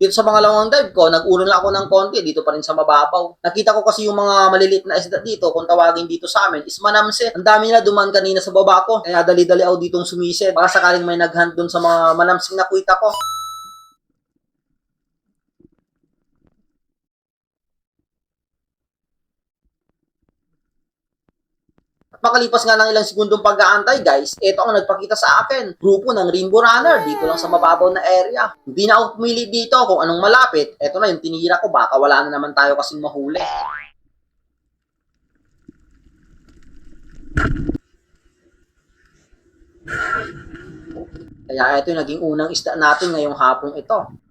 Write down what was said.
Dito sa pangalawang dive ko, nag-uron lang ako ng konti dito pa rin sa mababaw. Nakita ko kasi yung mga maliliit na isda dito, kung tawagin dito sa amin, is manamse. Ang dami nila duman kanina sa baba ko. Kaya dali-dali ako ditong sumisid para sakaling may naghunt dun sa mga manamsing nakita ko. Makalipas nga ng ilang segundong pag-aantay guys, ito ang nagpakita sa akin. Grupo ng Rainbow Runner dito lang sa mababaw na area. Hindi na ako pumili dito kung anong malapit. Ito na yung tinira ko, baka wala na naman tayo kasing mahuli. Kaya ito yung naging unang isda natin ngayong hapong ito.